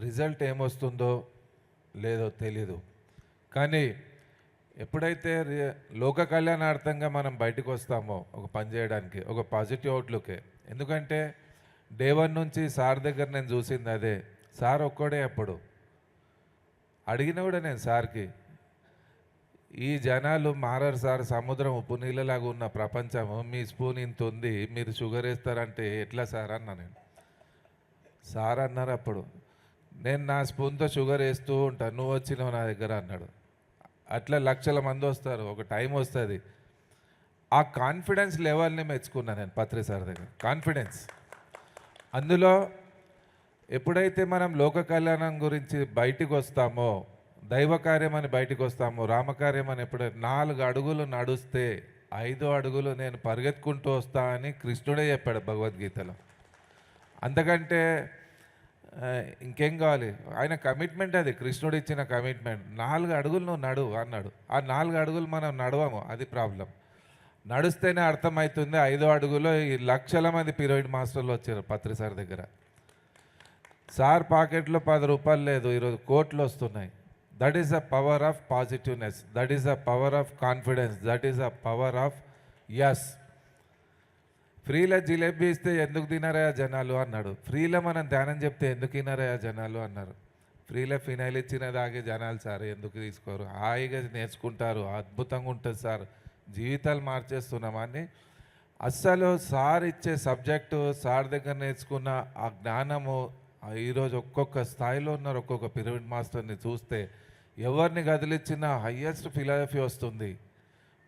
Result ఏమొస్తుందో లేదో తెలీదు. కానీ ఎప్పుడైతే లోక కళ్యాణార్థంగా మనం బయటకు వస్తామో ఒక పని చేయడానికి, ఒక పాజిటివ్ అవుట్లుకే. ఎందుకంటే డే 1 నుంచి సార్ దగ్గర నేను చూసింది అదే. సార్ ఒక్కడే అప్పుడు అడిగిన కూడా నేను సార్కి, ఈ జనాలు మారరు సార్, సముద్రం ఉప్పు నీళ్ళలాగా ఉన్న ప్రపంచము, మీ స్పూన్ ఇంత ఉంది, మీరు షుగర్ వేస్తారంటే ఎట్లా సార్ అన్నా నేను. సార్ అన్నారు అప్పుడు, నేను నా స్పూన్తో షుగర్ వేస్తూ ఉంటాను, నువ్వు వచ్చినావు నా దగ్గర అన్నాడు. అట్లా లక్షల మంది వస్తారు, ఒక టైం వస్తుంది. ఆ కాన్ఫిడెన్స్ లెవెల్ని మెచ్చుకున్నాను నేను పత్రి సార్ దగ్గర. కాన్ఫిడెన్స్ అందులో ఎప్పుడైతే మనం లోక కళ్యాణం గురించి బయటికి వస్తామో, దైవ కార్యం అని బయటికి వస్తామో, రామకార్యం అని ఎప్పుడైతే 4 అడుగులు నడుస్తే 5 అడుగులు నేను పరిగెత్తుకుంటూ వస్తా అని కృష్ణుడే చెప్పాడు భగవద్గీతలో. అంతకంటే ఇంకేం కావాలి? ఆయన కమిట్మెంట్ అది, కృష్ణుడు ఇచ్చిన కమిట్మెంట్. 4 అడుగులు నువ్వు నడువు అన్నాడు. ఆ 4 అడుగులు మనం నడవము, అది ప్రాబ్లం. నడుస్తేనే అర్థమవుతుంది. 5వ అడుగులో ఈ లక్షల మంది పిరమిడ్ మాస్టర్లు వచ్చారు పత్రి సార్ దగ్గర. సార్ పాకెట్లో 10 రూపాయలు లేదు, ఈరోజు కోట్లు వస్తున్నాయి. That is the power of positiveness, that is the power of confidence, that is the power of yes. ఫ్రీలో జిలేబీ ఇస్తే ఎందుకు తినారయా జనాలు అన్నాడు. ఫ్రీలో మనం ధ్యానం చెప్తే ఎందుకు తినారయా జనాలు అన్నారు. ఫ్రీలో ఫినైల్ ఇచ్చిన దాగే జనాలు సార్ ఎందుకు తీసుకోరు, హాయిగా నేర్చుకుంటారు, అద్భుతంగా ఉంటుంది సార్, జీవితాలు మార్చేస్తున్నామని. అస్సలు సార్ ఇచ్చే సబ్జెక్టు, సార్ దగ్గర నేర్చుకున్న ఆ జ్ఞానము, ఈరోజు ఒక్కొక్క స్థాయిలో ఉన్నారు. ఒక్కొక్క పిరమిడ్ మాస్టర్ని చూస్తే ఎవరిని కదిలిచ్చినా హయ్యెస్ట్ ఫిలాసఫీ వస్తుంది.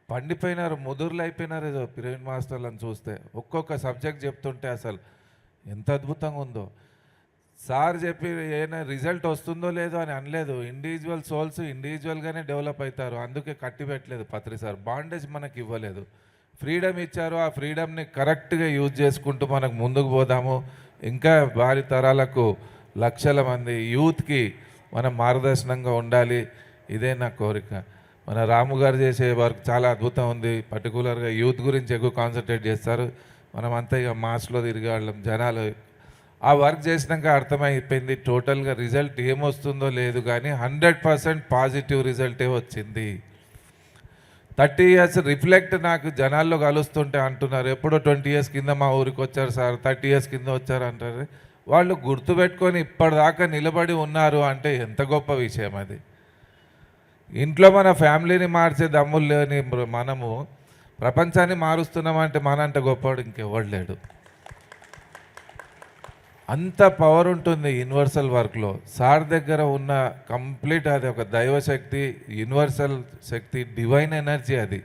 పండిపోయినారు, ముదురులు అయిపోయినారు ఏదో పిరమిడ్ మాస్టర్లను చూస్తే. ఒక్కొక్క సబ్జెక్ట్ చెప్తుంటే అసలు ఎంత అద్భుతంగా ఉందో. సార్ చెప్పి ఏమైనా రిజల్ట్ వస్తుందో లేదో అని అనలేదు. ఇండివిజువల్ సోల్స్ ఇండివిజువల్గానే డెవలప్ అవుతారు, అందుకే కట్టి పెట్టలేదు పత్రి సార్. బాండేజ్ మనకి ఇవ్వలేదు, ఫ్రీడమ్ ఇచ్చారు. ఆ ఫ్రీడమ్ని కరెక్ట్గా యూజ్ చేసుకుంటూ మనకు ముందుకు పోదాము. ఇంకా భారీ తరాలకు, లక్షల మంది యూత్కి మనం మార్గదర్శనంగా ఉండాలి. ఇదే నా కోరిక. మన రాము గారు చేసే వర్క్ చాలా అద్భుతం ఉంది. పర్టికులర్గా యూత్ గురించి ఎక్కువ కాన్సన్ట్రేట్ చేస్తారు. మనం అంతా ఇక మాస్లో తిరిగే వాళ్ళం జనాలు. ఆ వర్క్ చేసినాక అర్థమైపోయింది టోటల్గా రిజల్ట్ ఏమొస్తుందో లేదు, కానీ 100% పాజిటివ్ రిజల్టే వచ్చింది. 30 ఇయర్స్ రిఫ్లెక్ట్ నాకు జనాల్లో కలుస్తుంటే అంటున్నారు, ఎప్పుడో 20 ఇయర్స్ కింద మా ఊరికి వచ్చారు సార్, 30 ఇయర్స్ కింద వచ్చారు అంటారు. వాళ్ళు గుర్తుపెట్టుకొని ఇప్పటిదాకా నిలబడి ఉన్నారు అంటే ఎంత గొప్ప విషయం అది. ఇంట్లో మన ఫ్యామిలీని మార్చే దమ్ములు లేని మనము ప్రపంచాన్ని మారుస్తున్నామంటే మనంత గొప్పవాడు ఇంకెవ్వడు లేడు. అంత పవర్ ఉంటుంది యూనివర్సల్ వర్క్లో. సార్ దగ్గర ఉన్న కంప్లీట్ అది ఒక దైవశక్తి, యూనివర్సల్ శక్తి, డివైన్ ఎనర్జీ. అది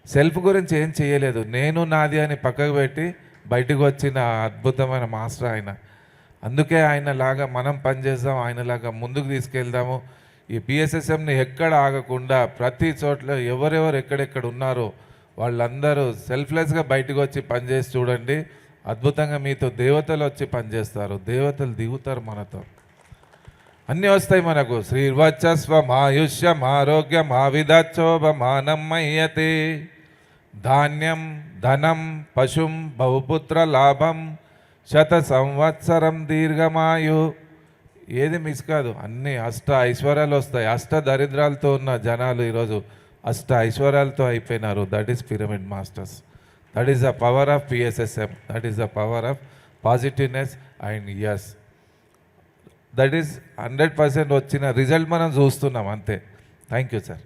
సెల్ఫ్ గురించి ఏం చేయలేదు, నేను నాది అని పక్కకు పెట్టి బయటకు వచ్చిన అద్భుతమైన మాస్టర్ ఆయన. అందుకే ఆయనలాగా మనం పనిచేద్దాం, ఆయనలాగా ముందుకు తీసుకెళ్దాము. ఈ పిఎస్ఎస్ఎంని ఎక్కడ ఆగకుండా ప్రతి చోట్ల ఎవరెవరు ఎక్కడెక్కడ ఉన్నారో వాళ్ళందరూ సెల్ఫ్లెస్గా బయటకు వచ్చి పనిచేసి చూడండి. అద్భుతంగా మీతో దేవతలు వచ్చి పనిచేస్తారు, దేవతలు దిగుతారు, మనతో అన్నీ వస్తాయి మనకు. శ్రీర్వచ్చస్వం ఆయుష్యం ఆరోగ్యం ఆవిధోభమానం మయ్యతే, ధాన్యం ధనం పశుం బహుపుత్ర లాభం 100 సంవత్సరం దీర్ఘమాయు. ఏది మిస్ కాదు, అన్నీ అష్ట ఐశ్వర్యాలు వస్తాయి. అష్ట దరిద్రాలతో ఉన్న జనాలు ఈరోజు అష్ట ఐశ్వర్యాలతో అయిపోయినారు. That is pyramid masters. That is the power of PSSM, that is the power of positiveness and yes. That is 100% వచ్చిన రిజల్ట్ మనం చూస్తున్నాం అంతే. Thank you sir.